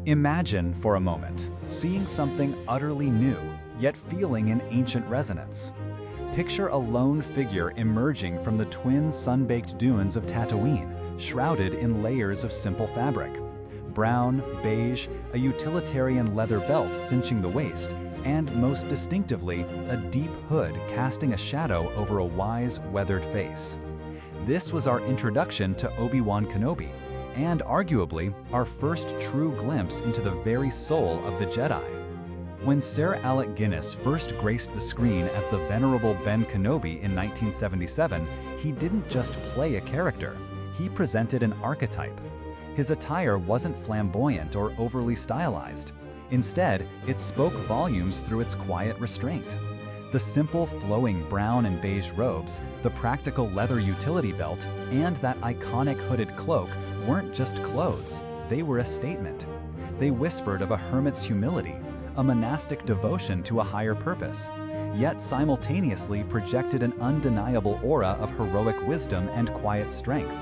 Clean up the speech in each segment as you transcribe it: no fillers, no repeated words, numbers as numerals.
Imagine for a moment seeing something utterly new, yet feeling an ancient resonance. Picture a lone figure emerging from the twin sun-baked dunes of Tatooine, shrouded in layers of simple fabric. Brown, beige, a utilitarian leather belt cinching the waist, and most distinctively, a deep hood casting a shadow over a wise, weathered face. This was our introduction to Obi-Wan Kenobi, and arguably our first true glimpse into the very soul of the Jedi. When Sir Alec Guinness first graced the screen as the venerable Ben Kenobi in 1977, he didn't just play a character, he presented an archetype. His attire wasn't flamboyant or overly stylized. Instead, it spoke volumes through its quiet restraint. The simple flowing brown and beige robes, the practical leather utility belt, and that iconic hooded cloak weren't just clothes, they were a statement. They whispered of a hermit's humility, a monastic devotion to a higher purpose, yet simultaneously projected an undeniable aura of heroic wisdom and quiet strength.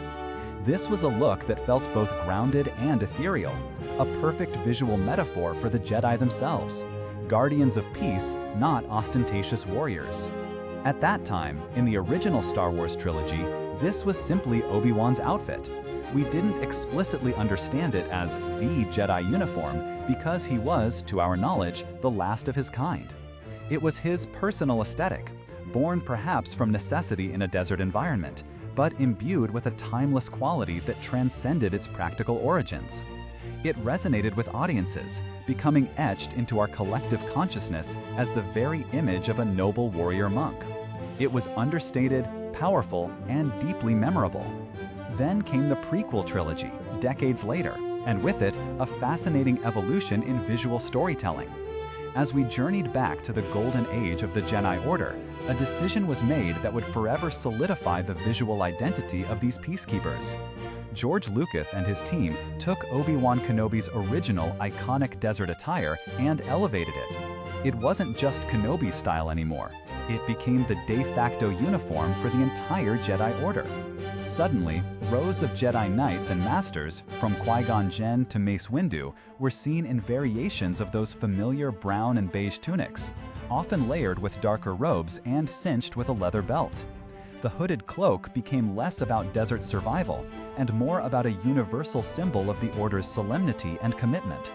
This was a look that felt both grounded and ethereal, a perfect visual metaphor for the Jedi themselves, guardians of peace, not ostentatious warriors. At that time, in the original Star Wars trilogy, this was simply Obi-Wan's outfit. We didn't explicitly understand it as the Jedi uniform because he was, to our knowledge, the last of his kind. It was his personal aesthetic, born perhaps from necessity in a desert environment, but imbued with a timeless quality that transcended its practical origins. It resonated with audiences, becoming etched into our collective consciousness as the very image of a noble warrior monk. It was understated, powerful, and deeply memorable. Then came the prequel trilogy, decades later, and with it, a fascinating evolution in visual storytelling. As we journeyed back to the golden age of the Jedi Order, a decision was made that would forever solidify the visual identity of these peacekeepers. George Lucas and his team took Obi-Wan Kenobi's original iconic desert attire and elevated it. It wasn't just Kenobi's style anymore. It became the de facto uniform for the entire Jedi Order. Suddenly, rows of Jedi Knights and Masters, from Qui-Gon Jinn to Mace Windu, were seen in variations of those familiar brown and beige tunics, often layered with darker robes and cinched with a leather belt. The hooded cloak became less about desert survival and more about a universal symbol of the Order's solemnity and commitment.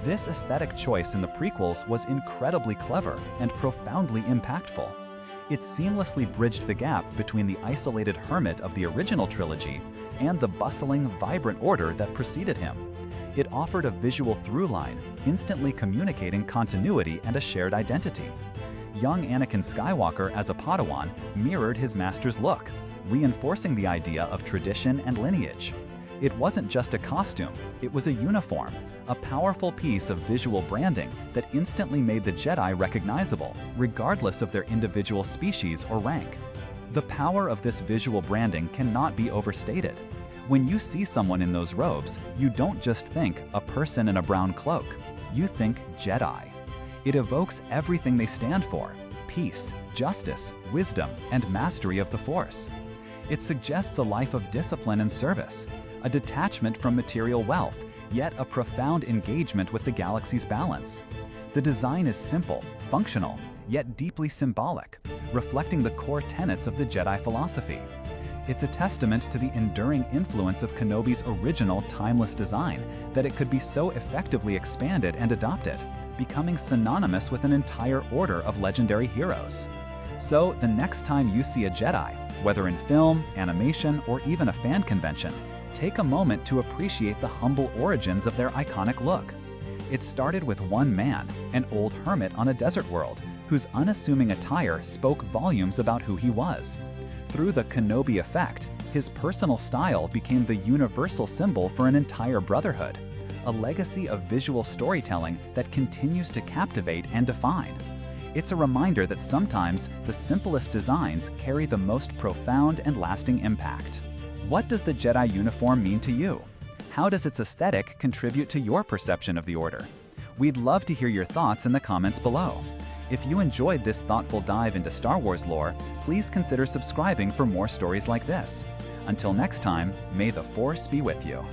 This aesthetic choice in the prequels was incredibly clever and profoundly impactful. It seamlessly bridged the gap between the isolated hermit of the original trilogy and the bustling, vibrant Order that preceded him. It offered a visual through-line, instantly communicating continuity and a shared identity. Young Anakin Skywalker as a Padawan mirrored his master's look, reinforcing the idea of tradition and lineage. It wasn't just a costume, it was a uniform, a powerful piece of visual branding that instantly made the Jedi recognizable, regardless of their individual species or rank. The power of this visual branding cannot be overstated. When you see someone in those robes, you don't just think a person in a brown cloak, you think Jedi. It evokes everything they stand for: peace, justice, wisdom, and mastery of the Force. It suggests a life of discipline and service, a detachment from material wealth, yet a profound engagement with the galaxy's balance. The design is simple, functional, yet deeply symbolic, reflecting the core tenets of the Jedi philosophy. It's a testament to the enduring influence of Kenobi's original timeless design that it could be so effectively expanded and adopted, becoming synonymous with an entire order of legendary heroes. So the next time you see a Jedi, whether in film, animation, or even a fan convention, take a moment to appreciate the humble origins of their iconic look. It started with one man, an old hermit on a desert world, whose unassuming attire spoke volumes about who he was. Through the Kenobi Effect, his personal style became the universal symbol for an entire brotherhood, a legacy of visual storytelling that continues to captivate and define. It's a reminder that sometimes the simplest designs carry the most profound and lasting impact. What does the Jedi uniform mean to you? How does its aesthetic contribute to your perception of the Order? We'd love to hear your thoughts in the comments below. If you enjoyed this thoughtful dive into Star Wars lore, please consider subscribing for more stories like this. Until next time, may the Force be with you.